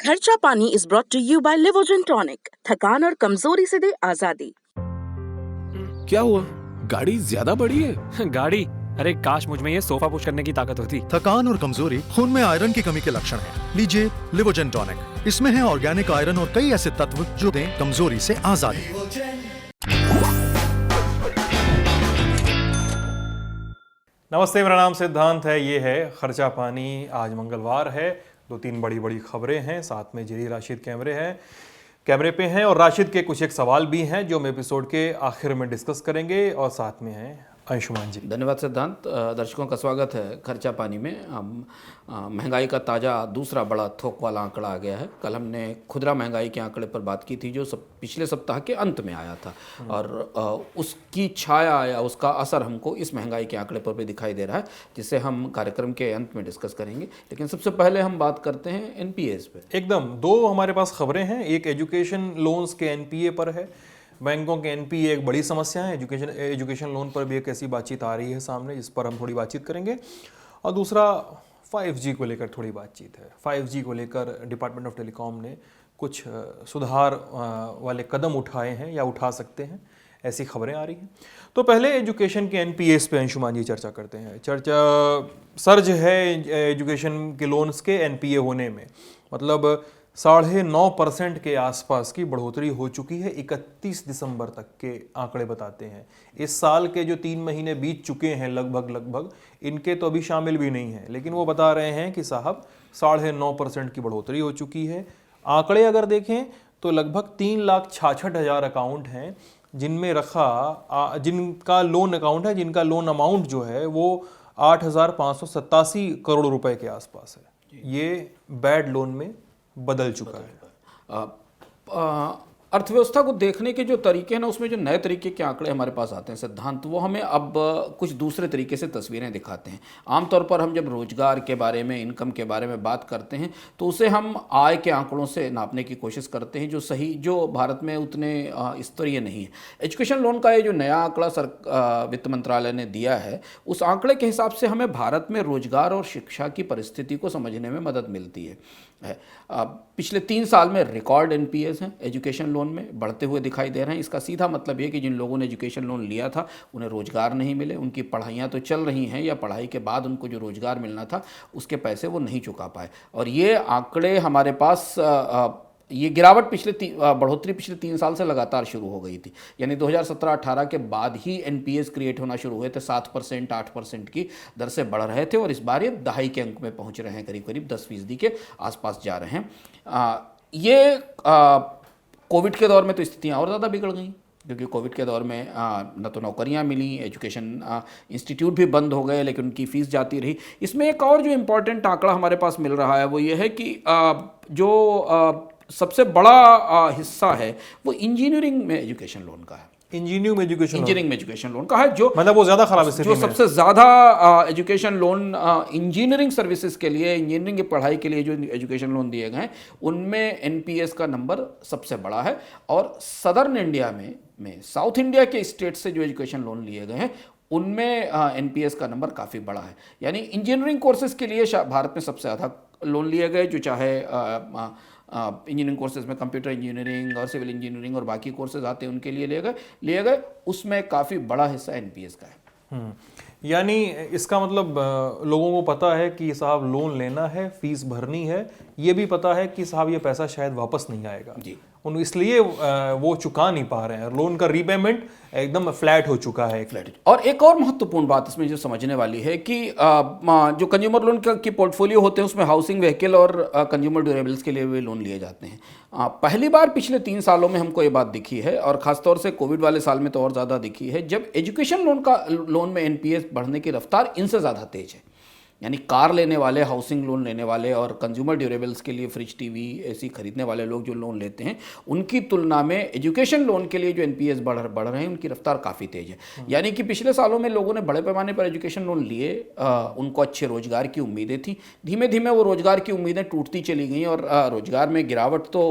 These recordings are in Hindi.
खर्चा Pani is brought to you by Livogen tonic. थकान और कमजोरी से दे आजादी। क्या हुआ? गाड़ी ज्यादा बड़ी है? गाड़ी? अरे काश मुझ में ये सोफा पुश करने की ताकत होती। थकान और कमजोरी खून में आयरन की कमी के लक्षण हैं। लीजिए लिवोजन टॉनिक। इसमें है ऑर्गेनिक आयरन और कई ऐसे तत्व जो दें कमजोरी से आजादी। नमस्ते, मेरा नाम सिद्धांत है। ये है खर्चा पानी। आज मंगलवार है। दो तीन बड़ी खबरें हैं, साथ में जेरी राशिद कैमरे पे हैं और राशिद के कुछ एक सवाल भी हैं जो हम एपिसोड के आखिर में डिस्कस करेंगे। और साथ में हैं अंशुमान जी। धन्यवाद सिद्धांत। दर्शकों का स्वागत है खर्चा पानी में। महंगाई का ताज़ा दूसरा बड़ा थोक वाला आंकड़ा आ गया है। कल हमने खुदरा महंगाई के आंकड़े पर बात की थी जो पिछले सप्ताह के अंत में आया था, और उसकी छाया या उसका असर हमको इस महंगाई के आंकड़े पर भी दिखाई दे रहा है, जिसे हम कार्यक्रम के अंत में डिस्कस करेंगे। लेकिन सबसे पहले हम बात करते हैं एनपीएस पे। एकदम दो हमारे पास खबरें हैं। एक एजुकेशन लोन्स के एनपीए पर है। बैंकों के एनपीए एक बड़ी समस्या है। एजुकेशन लोन पर भी एक ऐसी बातचीत आ रही है सामने, जिस पर हम थोड़ी बातचीत करेंगे। और दूसरा 5G को लेकर थोड़ी बातचीत है। 5G को लेकर डिपार्टमेंट ऑफ टेलीकॉम ने कुछ सुधार वाले कदम उठाए हैं या उठा सकते हैं, ऐसी खबरें आ रही हैं। तो पहले एजुकेशन के एनपीएस पे अंशुमान जी चर्चा करते हैं। सर्ज है एजुकेशन के लोन्स के एनपीए होने में, मतलब 9.5% के आसपास की बढ़ोतरी हो चुकी है। 31 दिसंबर तक के आंकड़े बताते हैं। इस साल के जो 3 महीने बीत चुके हैं लगभग इनके तो अभी शामिल भी नहीं है, लेकिन वो बता रहे हैं कि साहब 9.5% की बढ़ोतरी हो चुकी है। आंकड़े अगर देखें तो लगभग 3,66,000 अकाउंट हैं जिनमें जिनका लोन अकाउंट है, जिनका लोन अमाउंट जो है वो 8,587 करोड़ रुपए के आसपास है। ये बैड लोन में बदल चुका है। अर्थव्यवस्था को देखने के जो तरीके हैं ना, उसमें जो नए तरीके के आंकड़े हमारे पास आते हैं सिद्धांत, वो हमें अब कुछ दूसरे तरीके से तस्वीरें दिखाते हैं। आमतौर पर हम जब रोजगार के बारे में, इनकम के बारे में बात करते हैं तो उसे हम आय के आंकड़ों से नापने की कोशिश करते हैं, जो भारत में उतने स्तरीय नहीं है। एजुकेशन लोन का ये जो नया आंकड़ा वित्त मंत्रालय ने दिया है, उस आंकड़े के हिसाब से हमें भारत में रोजगार और शिक्षा की परिस्थिति को समझने में मदद मिलती है। पिछले 3 साल में रिकॉर्ड एनपीएस हैं एजुकेशन लोन में, बढ़ते हुए दिखाई दे रहे हैं। इसका सीधा मतलब ये कि जिन लोगों ने एजुकेशन लोन लिया था उन्हें रोजगार नहीं मिले, उनकी पढ़ाइयाँ तो चल रही हैं, या पढ़ाई के बाद उनको जो रोजगार मिलना था उसके पैसे वो नहीं चुका पाए। और ये आंकड़े हमारे पास ये गिरावट बढ़ोतरी पिछले 3 साल से लगातार शुरू हो गई थी। यानी 2017-18 के बाद ही एनपीएस क्रिएट होना शुरू हुए थे। 7%, 8% की दर से बढ़ रहे थे, और इस बार ये दहाई के अंक में पहुंच रहे हैं, करीब 10% के आसपास जा रहे हैं। कोविड के दौर में तो स्थितियाँ और ज़्यादा बिगड़ गई, क्योंकि कोविड के दौर में न तो नौकरियां मिली, एजुकेशन इंस्टीट्यूट भी बंद हो गए, लेकिन उनकी फ़ीस जाती रही। इसमें एक और जो इम्पोर्टेंट आंकड़ा हमारे पास मिल रहा है वो ये है कि सबसे बड़ा हिस्सा है वो इंजीनियरिंग में एजुकेशन लोन का है। इंजीनियरिंग में एजुकेशन लोन का है, जो मतलब वो ज़्यादा खराब स्थिति जो में सबसे ज़्यादा एजुकेशन लोन इंजीनियरिंग सर्विसेज के लिए, इंजीनियरिंग की पढ़ाई के लिए जो एजुकेशन लोन दिए गए हैं, उनमें एनपीएस का नंबर सबसे बड़ा है। और सदर्न इंडिया में साउथ इंडिया के स्टेट से जो एजुकेशन लोन लिए गए हैं उनमें एनपीएस का नंबर काफ़ी बड़ा है। यानी इंजीनियरिंग कोर्सेज के लिए भारत में सबसे ज़्यादा लोन लिए गए, जो चाहे इंजीनियरिंग कोर्सेज में कंप्यूटर इंजीनियरिंग और सिविल इंजीनियरिंग और बाकी कोर्सेज आते हैं, उनके लिए लिए गए उसमें काफ़ी बड़ा हिस्सा एनपीएस का है। यानी इसका मतलब लोगों को पता है कि साहब लोन लेना है, फीस भरनी है, ये भी पता है कि साहब ये पैसा शायद वापस नहीं आएगा जी, इसलिए वो चुका नहीं पा रहे हैं। लोन का रीपेमेंट एकदम फ्लैट हो चुका है। और एक और महत्वपूर्ण बात इसमें जो समझने वाली है कि जो कंज्यूमर लोन की पोर्टफोलियो होते हैं उसमें हाउसिंग, व्हीकल और कंज्यूमर ड्यूरेबल्स के लिए भी लोन लिए जाते हैं। पहली बार पिछले 3 सालों में हमको ये बात दिखी है, और खासतौर से कोविड वाले साल में तो और ज़्यादा दिखी है, जब एजुकेशन लोन में एनपीएस बढ़ने की रफ्तार इनसे ज़्यादा तेज है। यानी कार लेने वाले, हाउसिंग लोन लेने वाले और कंज्यूमर ड्यूरेबल्स के लिए फ्रिज, टीवी ऐसी खरीदने वाले लोग जो लोन लेते हैं, उनकी तुलना में एजुकेशन लोन के लिए जो एनपीएस बढ़ रहे हैं उनकी रफ्तार काफ़ी तेज है। यानी कि पिछले सालों में लोगों ने बड़े पैमाने पर एजुकेशन लोन लिए, उनको अच्छे रोजगार की उम्मीदें थी। धीमे धीमे वो रोजगार की उम्मीदें टूटती चली गई, और रोजगार में गिरावट तो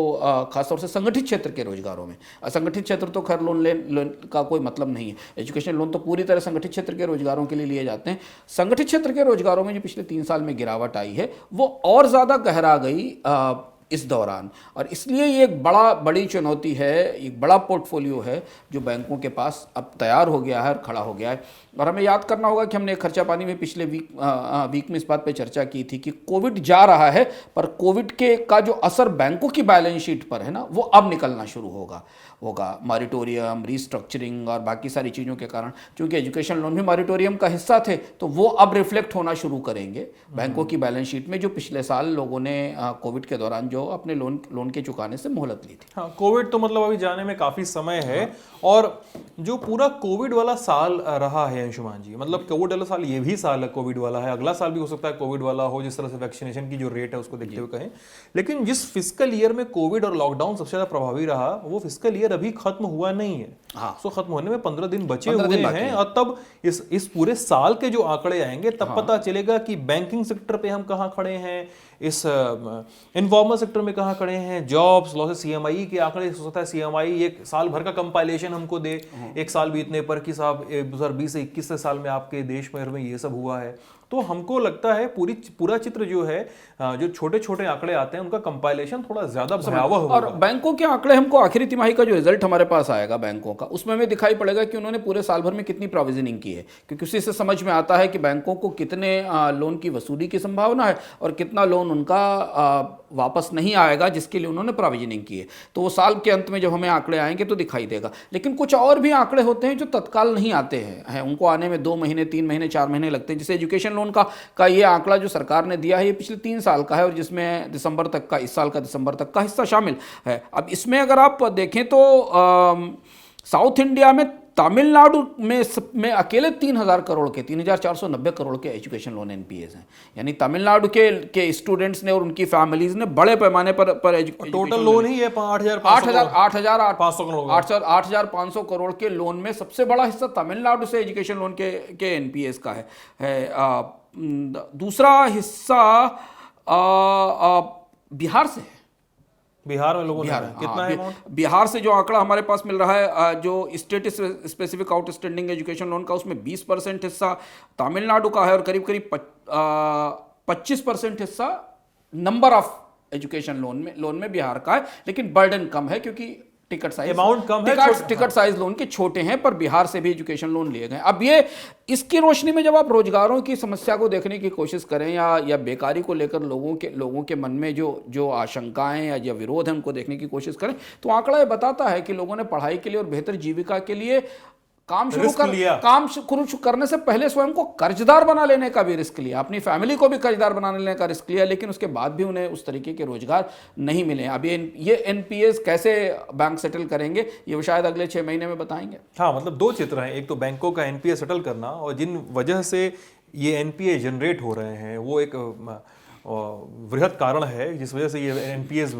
खासतौर से संगठित क्षेत्र के रोजगारों में। असंगठित क्षेत्र तो खैर लोन का कोई मतलब नहीं है। एजुकेशन लोन तो पूरी तरह संगठित क्षेत्र के रोजगारों के लिए लिए जाते हैं। संगठित क्षेत्र के रोजगारों में पिछले 3 साल में गिरावट आई है वो और ज़्यादा गहरा गई इस दौरान। और इसलिए ये एक बड़ी चुनौती है, एक बड़ा पोर्टफोलियो है जो बैंकों के पास अब तैयार हो गया है और खड़ा हो गया है। और हमें याद करना होगा कि हमने खर्चा पानी में पिछले वीक में इस बात पे चर्चा की थी कि कोविड जा रहा है, पर कोविड का जो असर बैंकों की बैलेंस शीट पर है ना, वो अब निकलना शुरू होगा मॉरिटोरियम, रीस्ट्रक्चरिंग और बाकी सारी चीज़ों के कारण। क्योंकि एजुकेशन लोन भी मॉरिटोरियम का हिस्सा थे, तो वो अब रिफ्लेक्ट होना शुरू करेंगे बैंकों की बैलेंस शीट में, जो पिछले साल लोगों ने कोविड के दौरान जो अपने लोन के चुकाने से मोहलत ली थी। हाँ, कोविड तो मतलब अभी जाने में काफ़ी समय है। और जो पूरा कोविड वाला साल रहा है अंशुमान जी, मतलब कोविड वाला साल ये भी साल है कोविड वाला है, अगला साल भी हो सकता है कोविड वाला हो, जिस तरह से वैक्सीनेशन की जो रेट है उसको देखते हुए कहें। लेकिन जिस फिस्कल ईयर में कोविड और लॉकडाउन सबसे ज़्यादा प्रभावी रहा, वो फिस्कल ईयर अभी खत्म हुआ नहीं है। हाँ, सो खत्म होने में 15 दिन बचे हुए हैं। और तब इस पूरे साल के जो आंकड़े आएंगे तब पता चलेगा कि बैंकिंग सेक्टर पे हम कहाँ खड़े हैं, इस इनफॉर्मल सेक्टर में कहाँ खड़े हैं, जॉब्स लॉसेस, सीएमआई के आंकड़े। हो सकता है सीएमआई एक साल भर का कंपाइलेशन हमको दे, एक साल बीतने पर कि साहब 2020 से 21 साल में आपके देश में ये सब हुआ है। तो हमको लगता है पूरा चित्र जो है, जो छोटे छोटे आंकड़े आते हैं उनका कंपाइलेशन थोड़ा ज्यादा भयावह होगा। और बैंकों के आंकड़े हमको आखिरी तिमाही का जो रिजल्ट हमारे पास आएगा बैंकों का, उसमें हमें दिखाई पड़ेगा कि उन्होंने पूरे साल भर में कितनी प्रोविजनिंग की है, क्योंकि उसी से समझ में आता है कि बैंकों को कितने लोन की वसूली की संभावना है और कितना लोन उनका वापस नहीं आएगा जिसके लिए उन्होंने प्रोविजनिंग की है। तो वो साल के अंत में जब हमें आंकड़े आएंगे तो दिखाई देगा। लेकिन कुछ और भी आंकड़े होते हैं जो तत्काल नहीं आते हैं, उनको आने में 2 महीने, 3 महीने, 4 महीने लगते हैं। जैसे एजुकेशन लोन का ये आंकड़ा जो सरकार ने दिया है, ये पिछले 3 साल का है और जिसमें दिसंबर तक का, इस साल का दिसंबर तक का हिस्सा शामिल है। अब इसमें अगर आप देखें तो साउथ इंडिया में तमिलनाडु में अकेले 3,000 करोड़ के 3,490 करोड़ के एजुकेशन लोन एनपीएस हैं। यानी तमिलनाडु के स्टूडेंट्स ने और उनकी फैमिलीज ने बड़े पैमाने पर टोटल लोन ही है 8,500 करोड़ के लोन में सबसे बड़ा हिस्सा तमिलनाडु से एजुकेशन लोन के एनपीएस का है। दूसरा हिस्सा बिहार से है। बिहार में लोगों ने कितना है अमाउंट? बिहार से जो आंकड़ा हमारे पास मिल रहा है, जो state specific outstanding education loan का, उसमें 20% हिस्सा तमिलनाडु का है और करीब 25% हिस्सा नंबर ऑफ एजुकेशन लोन में बिहार का है। लेकिन बर्डन कम है क्योंकि टिकट साइज अमाउंट कम है, टिकट साइज लोन के छोटे हैं, पर बिहार से भी एजुकेशन लोन लिए गए। अब ये इसकी रोशनी में जब आप रोजगारों की समस्या को देखने की कोशिश करें या बेकारी को लेकर लोगों के मन में जो आशंकाएं या विरोध है उनको देखने की कोशिश करें, तो आंकड़ा ये बताता है कि लोगों ने पढ़ाई के लिए और बेहतर जीविका के लिए काम शुरू करने से पहले स्वयं को कर्जदार बना लेने का भी रिस्क लिया, अपनी फैमिली को भी कर्जदार बना लेने का रिस्क लिया। लेकिन उसके बाद भी उन्हें उस तरीके के रोजगार नहीं मिले। अब ये एनपीएस कैसे बैंक सेटल करेंगे, ये शायद अगले 6 महीने में बताएंगे। हाँ, मतलब 2 चित्र हैं, एक तो बैंकों का एनपीए सेटल करना, और जिन वजह से ये एनपीए जनरेट हो रहे हैं वो एक वृहद कारण है जिस वजह से ये एनपीएस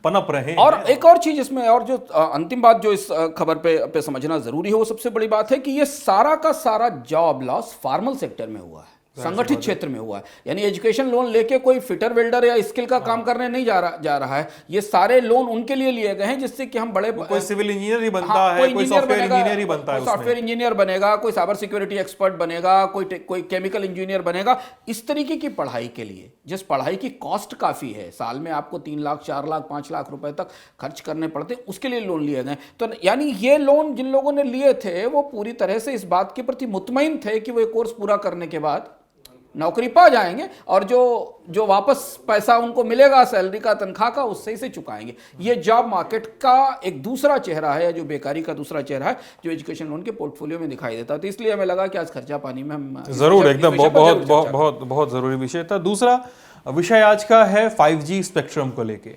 पनप रहे हैं। और एक और चीज इसमें, और जो अंतिम बात जो इस खबर पे समझना जरूरी है, वो सबसे बड़ी बात है कि ये सारा का सारा जॉब लॉस फॉर्मल सेक्टर में हुआ है, संगठित क्षेत्र में हुआ है। यानी एजुकेशन लोन लेके कोई फिटर वेल्डर या स्किल का काम करने नहीं जा रहा है। ये सारे लोन उनके लिए लिए गए हैं जिससे कि हम बड़े, कोई सिविल इंजीनियर ही बनता है, कोई सॉफ्टवेयर इंजीनियर ही बनता है, सॉफ्टवेयर इंजीनियर बनेगा, कोई साइबर सिक्योरिटी एक्सपर्ट बनेगा, कोई केमिकल इंजीनियर बनेगा। इस तरीके की पढ़ाई के लिए, जिस पढ़ाई की कॉस्ट काफी है, साल में आपको 3 लाख, 4 लाख, 5 लाख रुपए तक खर्च करने पड़ते, उसके लिए लोन लिए गए। तो यानी ये लोन जिन लोगों ने लिए थे वो पूरी तरह से इस बात के प्रति मुतमईन थे कि वो एक कोर्स पूरा करने के बाद नौकरी पा जाएंगे और जो वापस पैसा उनको मिलेगा सैलरी का, तनख्वाह का, उससे इसे चुकाएंगे। ये जॉब मार्केट का एक दूसरा चेहरा है, जो बेकारी का दूसरा चेहरा है, जो एजुकेशन लोन के पोर्टफोलियो में दिखाई देता है। तो इसलिए हमें लगा कि आज खर्चा पानी में हम जरूर एकदम बहुत जरूरी विषय था। दूसरा विषय आज का है 5G स्पेक्ट्रम को लेके।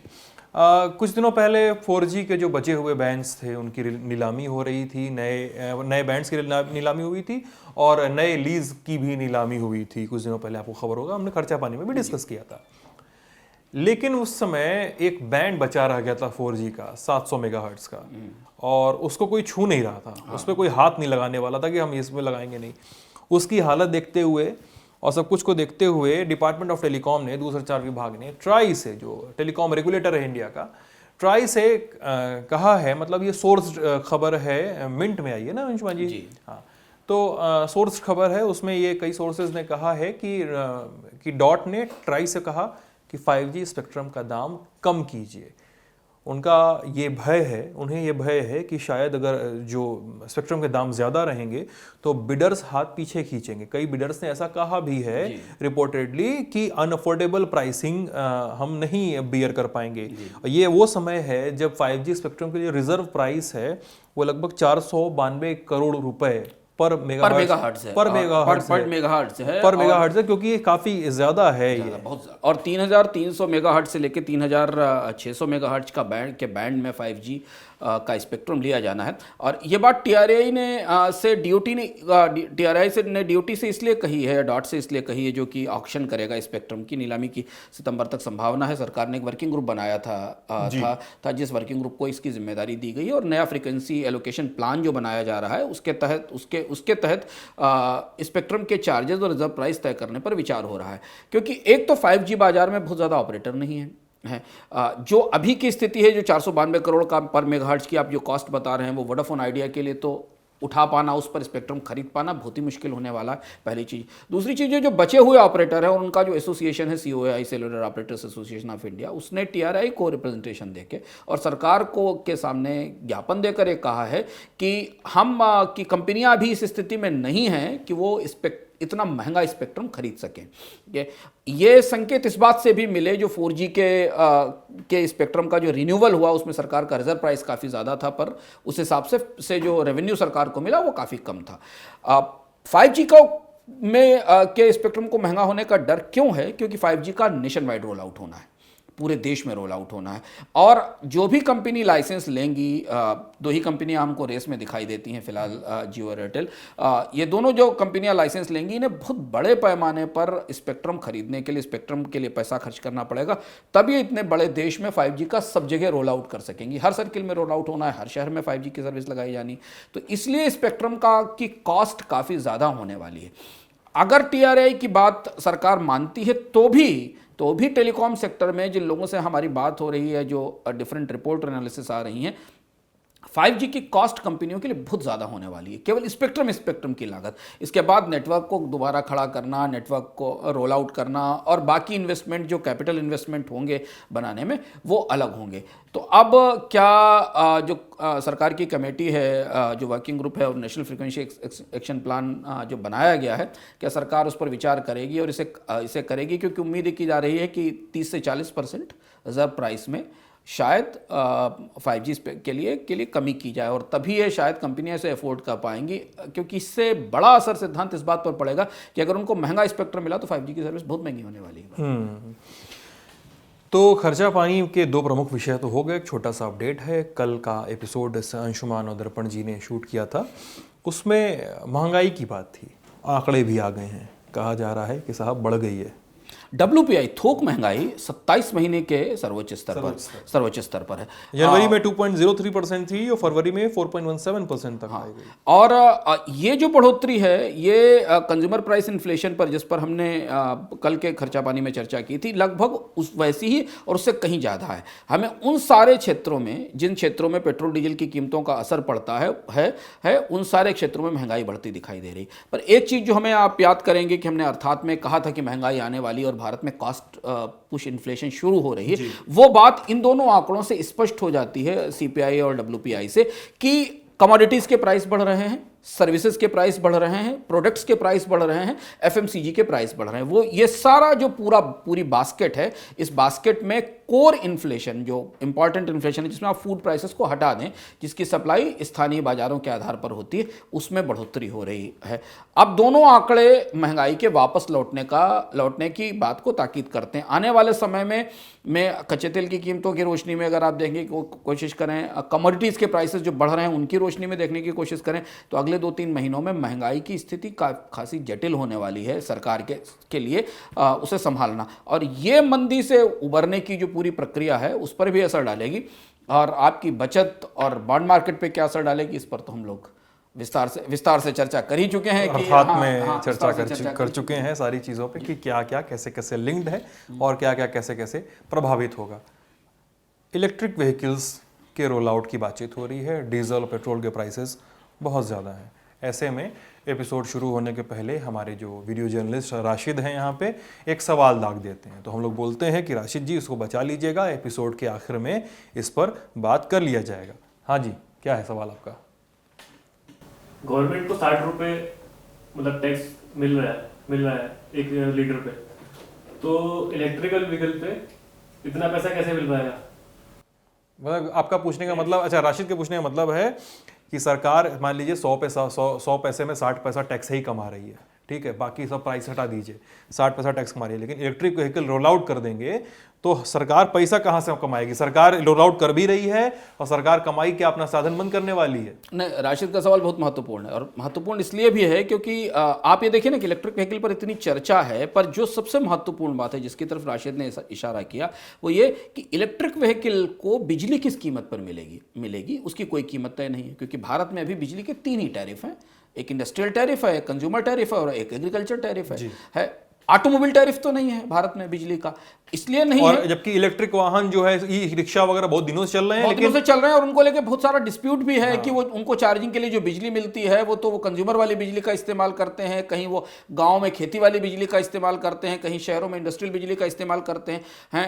कुछ दिनों पहले 4G के जो बचे हुए बैंड्स थे उनकी नीलामी हो रही थी, नए बैंड्स की नीलामी हुई थी और नए लीज की भी नीलामी हुई थी। कुछ दिनों पहले आपको खबर होगा, हमने खर्चा पानी में भी डिस्कस किया था। लेकिन उस समय एक बैंड बचा रह गया था 4G का, 700 मेगाहर्ट्ज का, और उसको कोई छू नहीं रहा था। उस पर कोई हाथ नहीं लगाने वाला था कि हम इसमें लगाएंगे नहीं। उसकी हालत देखते हुए और सब कुछ को देखते हुए डिपार्टमेंट ऑफ टेलीकॉम ने, दूरसंचार विभाग ने ट्राई से, जो टेलीकॉम रेगुलेटर है इंडिया का, ट्राई से कहा है, मतलब ये सोर्स खबर है, मिंट में आई है ना अंशुमान जी? हाँ, तो सोर्स खबर है, उसमें ये कई सोर्सेज ने कहा है कि डॉट ने ट्राई से कहा कि 5G स्पेक्ट्रम का दाम कम कीजिए। उनका ये भय है, उन्हें ये भय है कि शायद अगर जो स्पेक्ट्रम के दाम ज़्यादा रहेंगे तो बिडर्स हाथ पीछे खींचेंगे। कई बिडर्स ने ऐसा कहा भी है रिपोर्टेडली कि अनअफोर्डेबल प्राइसिंग हम नहीं बियर कर पाएंगे। ये वो समय है जब 5G स्पेक्ट्रम के लिए रिजर्व प्राइस है वो लगभग 492 करोड़ रुपए पर मेगाहर्ट्ज है, क्योंकि ये काफी ज्यादा है, ये बहुत। और 3300 मेगाहर्ट्ज से लेकर 3600 मेगाहर्ट्ज का बैंड में 5G का स्पेक्ट्रम लिया जाना है। और ये बात टीआरआई ने डीओटी से इसलिए कही है, डॉट से इसलिए कही है, जो कि ऑक्शन करेगा स्पेक्ट्रम की नीलामी की सितंबर तक संभावना है। सरकार ने एक वर्किंग ग्रुप बनाया था जिस वर्किंग ग्रुप को इसकी जिम्मेदारी दी गई है, और नया फ्रीक्वेंसी एलोकेशन प्लान जो बनाया जा रहा है उसके तहत स्पेक्ट्रम के चार्जेस और रिजर्व प्राइस तय करने पर विचार हो रहा है। क्योंकि एक तो 5G बाजार में बहुत ज़्यादा ऑपरेटर नहीं है, जो अभी की स्थिति है, जो 492 करोड़ का पर मेगाहर्ट्ज की आप जो कॉस्ट बता रहे हैं, वो वोडाफोन आइडिया के लिए तो उठा पाना, उस पर स्पेक्ट्रम खरीद पाना बहुत ही मुश्किल होने वाला है, पहली चीज़। दूसरी चीज़, जो बचे हुए ऑपरेटर हैं और उनका जो एसोसिएशन है, COAI cellular operators association of India, उसने टीआरआई को रिप्रेजेंटेशन देके और सरकार को के सामने ज्ञापन देकर ये कहा है कि कि कंपनियां अभी इस स्थिति में नहीं हैं कि वो इतना महंगा स्पेक्ट्रम खरीद सकें। ये संकेत इस बात से भी मिले, जो 4G के स्पेक्ट्रम का जो रिन्यूअल हुआ उसमें सरकार का रिजर्व प्राइस काफ़ी ज़्यादा था, पर उस हिसाब से जो रेवेन्यू सरकार को मिला वो काफ़ी कम था। 5G के स्पेक्ट्रम को महंगा होने का डर क्यों है? क्योंकि 5G का नेशन वाइड रोल आउट होना है, पूरे देश में रोल आउट होना है। और जो भी कंपनी लाइसेंस लेंगी, दो ही कंपनियां हमको रेस में दिखाई देती हैं फिलहाल, जियो और एयरटेल, ये दोनों जो कंपनियां लाइसेंस लेंगी, इन्हें बहुत बड़े पैमाने पर स्पेक्ट्रम खरीदने के लिए, स्पेक्ट्रम के लिए पैसा खर्च करना पड़ेगा, तभी इतने बड़े देश में 5G का सब जगह रोल आउट कर सकेंगी। हर सर्किल में रोल आउट होना है, हर शहर में 5G की सर्विस लगाई जानी, तो इसलिए स्पेक्ट्रम की कॉस्ट काफ़ी ज़्यादा होने वाली है। अगर टीआरआई की बात सरकार मानती है तो भी टेलीकॉम सेक्टर में जिन लोगों से हमारी बात हो रही है, जो डिफरेंट रिपोर्ट और एनालिसिस आ रही हैं, 5G की कॉस्ट कंपनियों के लिए बहुत ज़्यादा होने वाली है। केवल स्पेक्ट्रम की लागत, इसके बाद नेटवर्क को दोबारा खड़ा करना, नेटवर्क को रोल आउट करना, और बाकी इन्वेस्टमेंट जो कैपिटल इन्वेस्टमेंट होंगे बनाने में, वो अलग होंगे। तो अब क्या जो सरकार की कमेटी है, जो वर्किंग ग्रुप है और नेशनल फ्रीक्वेंसी एक्शन प्लान जो बनाया गया है, क्या सरकार उस पर विचार करेगी और इसे करेगी? क्योंकि उम्मीद की जा रही है कि 30 से 40% रिजर्व प्राइस में शायद 5G के लिए कमी की जाए, और तभी ये शायद कंपनियां इसे अफोर्ड कर पाएंगी। क्योंकि इससे बड़ा असर सिद्धांत इस बात पर पड़ेगा कि अगर उनको महंगा स्पेक्ट्रम मिला तो 5G की सर्विस बहुत महंगी होने वाली है। तो खर्चा पानी के दो प्रमुख विषय तो हो गए। एक छोटा सा अपडेट है, कल का एपिसोड अंशुमान और दर्पण जी ने शूट किया था, उसमें महंगाई की बात थी, आंकड़े भी आ गए हैं, कहा जा रहा है कि साहब बढ़ गई है। WPI थोक महंगाई 27 महीने के सर्वोच्च स्तर पर है। जनवरी में 2.03% थी और फरवरी में 4.17% तक आई गई। और ये जो बढ़ोतरी है, ये कंज्यूमर प्राइस इन्फ्लेशन पर, जिस पर हमने कल के खर्चा पानी में चर्चा की थी, लगभग उस वैसी ही और उससे कहीं ज़्यादा है। हमें उन सारे क्षेत्रों में, जिन क्षेत्रों में पेट्रोल डीजल की कीमतों का असर पड़ता है उन सारे क्षेत्रों में महंगाई बढ़ती दिखाई दे रही। पर एक चीज़ जो हमें आप याद करेंगे कि हमने अर्थात में कहा था कि महंगाई आने वाली और भारत में कॉस्ट पुश इन्फ्लेशन शुरू हो रही है, वो बात इन दोनों आंकड़ों से स्पष्ट हो जाती है, CPI और WPI से, कि कमोडिटीज के प्राइस बढ़ रहे हैं, सर्विसेज के प्राइस बढ़ रहे हैं, प्रोडक्ट्स के प्राइस बढ़ रहे हैं, FMCG के प्राइस बढ़ रहे हैं। वो ये सारा जो पूरी बास्केट है, इस बास्केट में कोर इन्फ्लेशन, जो इंपॉर्टेंट इन्फ्लेशन है, जिसमें आप फूड प्राइसेस को हटा दें, जिसकी सप्लाई स्थानीय बाजारों के आधार पर होती है, उसमें बढ़ोतरी हो रही है। अब दोनों आंकड़े महंगाई के वापस लौटने की बात को ताकीद करते हैं। आने वाले समय में कच्चे तेल की कीमतों की रोशनी में अगर आप देखेंगे, कोशिश करें, कमोडिटीज़ के प्राइसेस जो बढ़ रहे हैं उनकी रोशनी में देखने की कोशिश करें, तो अगले 2-3 महीनों में महंगाई की स्थिति खासी जटिल होने वाली है सरकार के लिए उसे संभालना। और ये मंदी से उबरने की जो पूरी प्रक्रिया है उस पर भी असर डालेगी, और आपकी बचत और बॉन्ड मार्केट पे क्या असर डालेगी, इस पर तो हम लोग विस्तार से चर्चा कर ही चुके हैं, अर्थात में चर्चा कर चुके हैं सारी चीज़ों पे कि क्या क्या कैसे कैसे लिंक्ड है और क्या क्या कैसे कैसे प्रभावित होगा। इलेक्ट्रिक व्हीकल्स के रोल आउट की बातचीत हो रही है, डीजल और पेट्रोल के प्राइसेस बहुत ज़्यादा हैं। ऐसे में एपिसोड शुरू होने के पहले हमारे जो वीडियो जर्नलिस्ट राशिद हैं यहाँ पे एक सवाल दाग देते हैं, तो हम लोग बोलते हैं कि राशिद जी इसको बचा लीजिएगा, एपिसोड के आखिर में इस पर बात कर लिया जाएगा। हाँ जी, क्या है सवाल आपका? गवर्नमेंट को 60 रुपए मतलब टैक्स मिल रहा है 1 लीटर पे, तो इलेक्ट्रिकल व्हीकल पे इतना पैसा कैसे मिल पाएगा? मतलब आपका पूछने का मतलब, अच्छा राशिद के पूछने का मतलब है कि सरकार मान लीजिए 100 पैसे में 60 पैसा टैक्स ही कमा रही है, ठीक है, बाकी सब प्राइस हटा दीजिए, 60 पैसा टैक्स कमा रही है, लेकिन इलेक्ट्रिक व्हीकल रोल आउट कर देंगे तो सरकार पैसा कहाँ से कमाएगी? सरकार रोल आउट कर भी रही है और सरकार कमाई क्या अपना साधन बंद करने वाली है? नहीं, राशिद का सवाल बहुत महत्वपूर्ण है, और महत्वपूर्ण इसलिए भी है क्योंकि आप ये देखिए ना कि इलेक्ट्रिक व्हीकल पर इतनी चर्चा है, पर जो सबसे महत्वपूर्ण बात है जिसकी तरफ राशिद ने इशारा किया वो ये कि इलेक्ट्रिक व्हीकल को बिजली किस कीमत पर मिलेगी उसकी कोई कीमत तय नहीं है, क्योंकि भारत में अभी बिजली के 3 ही टैरिफ हैं, एक इंडस्ट्रियल टैरिफ है, एक कंज्यूमर टैरिफ है और एक एग्रीकल्चर टैरिफ है। ऑटोमोबाइल टैरिफ तो नहीं है भारत में बिजली का, इसलिए नहीं और है। जबकि इलेक्ट्रिक वाहन जो है, ई रिक्शा वगैरह बहुत दिनों से चल रहे हैं, और उनको लेके बहुत सारा डिस्प्यूट भी है कि वो उनको चार्जिंग के लिए जो बिजली मिलती है वो तो वो कंज्यूमर वाली बिजली का इस्तेमाल करते हैं, कहीं वो गांव में खेती वाली बिजली का इस्तेमाल करते हैं, कहीं शहरों में इंडस्ट्रियल बिजली का इस्तेमाल करते हैं।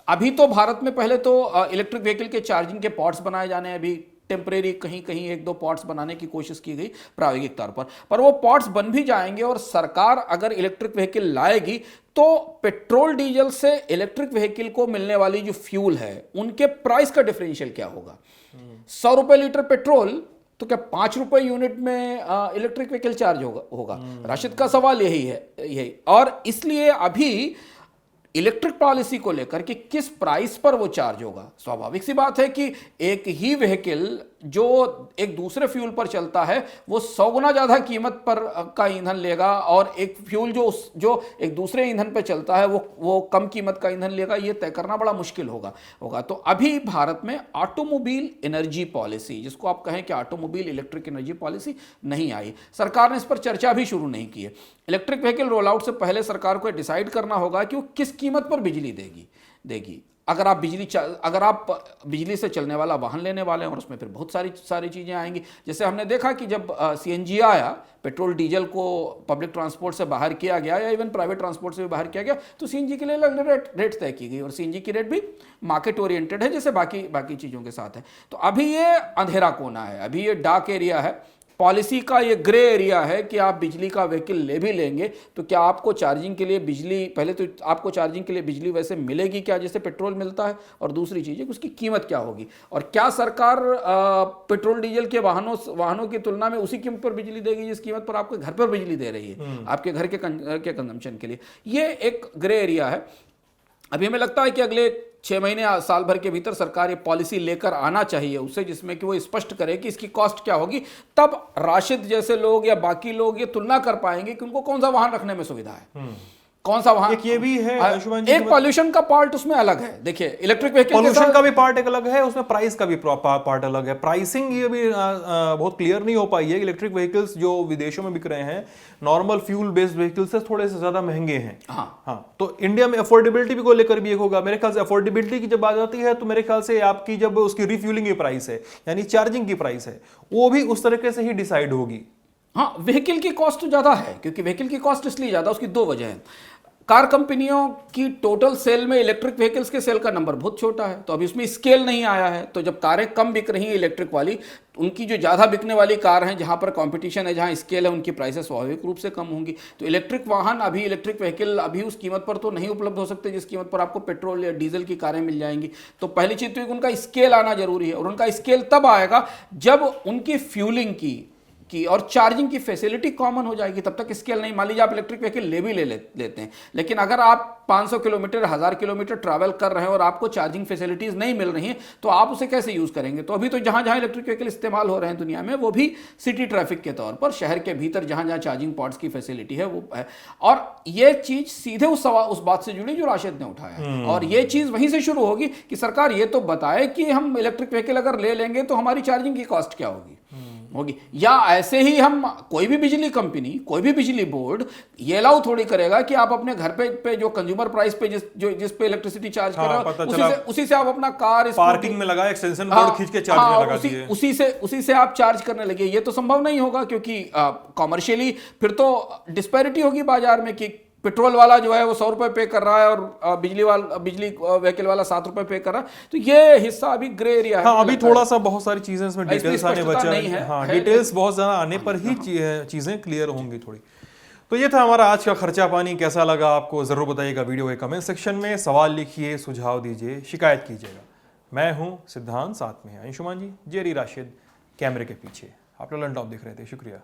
अभी तो भारत में पहले तो इलेक्ट्रिक व्हीकल के चार्जिंग के पॉट्स बनाए जाने हैं, अभी टेम्परेरी कहीं 1-2 पॉट्स बनाने की कोशिश की गई प्रायोगिक तौर पर वो पॉट्स बन भी जाएंगे, और सरकार अगर इलेक्ट्रिक व्हीकल लाएगी तो पेट्रोल डीजल से इलेक्ट्रिक व्हीकल को मिलने वाली जो फ्यूल है उनके प्राइस का डिफरेंशियल क्या होगा? 100 रुपए लीटर पेट्रोल तो क्या 5 रुपए यूनिट में इलेक्ट्रिक व्हीकल चार्ज होगा? राशिद का सवाल यही, और इसलिए अभी इलेक्ट्रिक पॉलिसी को लेकर कि किस प्राइस पर वो चार्ज होगा, स्वाभाविक सी बात है कि एक ही व्हीकल जो एक दूसरे फ्यूल पर चलता है वो 100 गुना ज्यादा कीमत पर का ईंधन लेगा, और एक फ्यूल जो एक दूसरे ईंधन पर चलता है वो कम कीमत का ईंधन लेगा। ये तय करना बड़ा मुश्किल होगा। तो अभी भारत में ऑटोमोबाइल एनर्जी पॉलिसी, जिसको आप कहें कि ऑटोमोबाइल इलेक्ट्रिक एनर्जी पॉलिसी नहीं आई, सरकार ने इस पर चर्चा भी शुरू नहीं की है। इलेक्ट्रिक व्हीकल रोल आउट से पहले सरकार को डिसाइड करना होगा कि वो किस कीमत पर बिजली देगी। अगर आप बिजली से चलने वाला वाहन लेने वाले हैं, और उसमें फिर बहुत सारी चीज़ें आएंगी, जैसे हमने देखा कि जब सीएनजी आया, पेट्रोल डीजल को पब्लिक ट्रांसपोर्ट से बाहर किया गया या इवन प्राइवेट ट्रांसपोर्ट से भी बाहर किया गया, तो सीएनजी के लिए अलग रेट तय की गई, और सीएनजी की रेट भी मार्केट ओरिएंटेड है जैसे बाकी चीज़ों के साथ है। तो अभी ये अंधेरा कोना है, अभी ये डार्क एरिया है, पॉलिसी का ये ग्रे एरिया है कि आप बिजली का व्हीकल ले भी लेंगे तो क्या आपको चार्जिंग के लिए बिजली वैसे मिलेगी क्या जैसे पेट्रोल मिलता है, और दूसरी चीज़ है कि उसकी कीमत क्या होगी, और क्या सरकार पेट्रोल डीजल के वाहनों की तुलना में उसी कीमत पर बिजली देगी जिस कीमत पर आपके घर पर बिजली दे रही है आपके घर के कंजम्पशन के लिए। ये एक ग्रे एरिया है। अभी हमें लगता है कि अगले 6 महीने साल भर के भीतर सरकार ये पॉलिसी लेकर आना चाहिए उसे, जिसमें कि वो स्पष्ट करे कि इसकी कॉस्ट क्या होगी, तब राशिद जैसे लोग या बाकी लोग ये तुलना कर पाएंगे कि उनको कौन सा वाहन रखने में सुविधा है, कौन सा वाहन। एक ये भी है एक पॉल्यूशन का पार्ट उसमें अलग है। देखिए इलेक्ट्रिक व्हीकल पॉल्यूशन का भी पार्ट एक अलग है, उसमें प्राइस का भी पार्ट अलग है। प्राइसिंग ये भी बहुत क्लियर नहीं हो पाई है। इलेक्ट्रिक व्हीकल्स जो विदेशों में बिक रहे हैं नॉर्मल फ्यूल बेस्ड व्हीकल्स से थोड़े से ज्यादा महंगे हैं। हाँ, तो इंडिया में अफोर्डेबिलिटी भी को लेकर भी एक होगा मेरे ख्याल से। अफोर्डेबिलिटी की जब बात आती है तो मेरे ख्याल से आपकी जब उसकी रिफ्यूलिंग की प्राइस है यानी चार्जिंग की प्राइस है वो भी उस तरीके से ही डिसाइड होगी। हाँ, व्हीकल की कॉस्ट तो ज्यादा है, क्योंकि व्हीकल की कॉस्ट इसलिए ज्यादा, उसकी 2 वजह है। कार कंपनियों की टोटल सेल में इलेक्ट्रिक व्हीकल्स के सेल का नंबर बहुत छोटा है, तो अभी उसमें स्केल नहीं आया है। तो जब कारें कम बिक रही हैं इलेक्ट्रिक वाली, उनकी जो ज़्यादा बिकने वाली कार हैं जहां पर कंपटीशन है, जहां स्केल है, उनकी प्राइसेस स्वाभाविक रूप से कम होंगी। तो इलेक्ट्रिक व्हीकल अभी उस कीमत पर तो नहीं उपलब्ध हो सकते जिस कीमत पर आपको पेट्रोल या डीजल की कारें मिल जाएंगी। तो पहली चीज़ तो उनका स्केल आना जरूरी है, और उनका स्केल तब आएगा जब उनकी फ्यूलिंग की और चार्जिंग की फैसिलिटी कॉमन हो जाएगी। तब तक स्केल नहीं। मान लीजिए आप इलेक्ट्रिक व्हीकल लेते हैं, लेकिन अगर आप 500 किलोमीटर 1000 किलोमीटर ट्रैवल कर रहे हैं और आपको चार्जिंग फैसिलिटीज नहीं मिल रही हैं, तो आप उसे कैसे यूज करेंगे? तो अभी तो जहां जहां इलेक्ट्रिक व्हीकल इस्तेमाल हो रहे हैं दुनिया में, वो भी सिटी ट्रैफिक के तौर पर शहर के भीतर जहां जहां चार्जिंग पॉइंट्स की फैसिलिटी है वो है। और ये चीज सीधे उस बात से जुड़ी जो राशिद ने उठाया, और ये चीज वहीं से शुरू होगी कि सरकार ये तो बताए कि हम इलेक्ट्रिक व्हीकल अगर ले लेंगे तो हमारी चार्जिंग की कॉस्ट क्या होगी। होगी। या ऐसे ही हम कोई भी बिजली कंपनी, कोई भी बिजली बोर्ड ये अलाउ थोड़ी करेगा कि आप अपने घर पे जो कंज्यूमर प्राइस पे जिस पे इलेक्ट्रिसिटी चार्ज कर हाँ, रहे पता हो चला उसी से आप अपना कार पार्किंग में लगा एक्सटेंशन बोर्ड खींच के चार्ज में लगा दिए। उसी से आप चार्ज करने लगे। ये तो संभव नहीं होगा, क्योंकि कॉमर्शियली फिर तो डिस्पैरिटी होगी बाजार में कि पेट्रोल वाला जो है वो 100 रुपए पे कर रहा है और बिजली व्हीकल वाला 7 रुपए पे कर रहा है। तो ये हिस्सा अभी ग्रे एरिया है। हाँ, अभी थोड़ा सा बहुत सारी चीजें इसमें डिटेल्स आने स्पष्टता नहीं बचा है। हाँ, डिटेल्स बहुत ज्यादा आने पर ही चीजें क्लियर होंगी थोड़ी। तो ये था हमारा आज का खर्चा पानी। कैसा लगा आपको जरूर बताइएगा वीडियो के कमेंट सेक्शन में। सवाल लिखिए, सुझाव दीजिए, शिकायत कीजिएगा। मैं हूं सिद्धांत, साथ में हैं अंशुमान जी, जेरी राशिद कैमरे के पीछे। आप ललन टॉप देख रहे थे, शुक्रिया।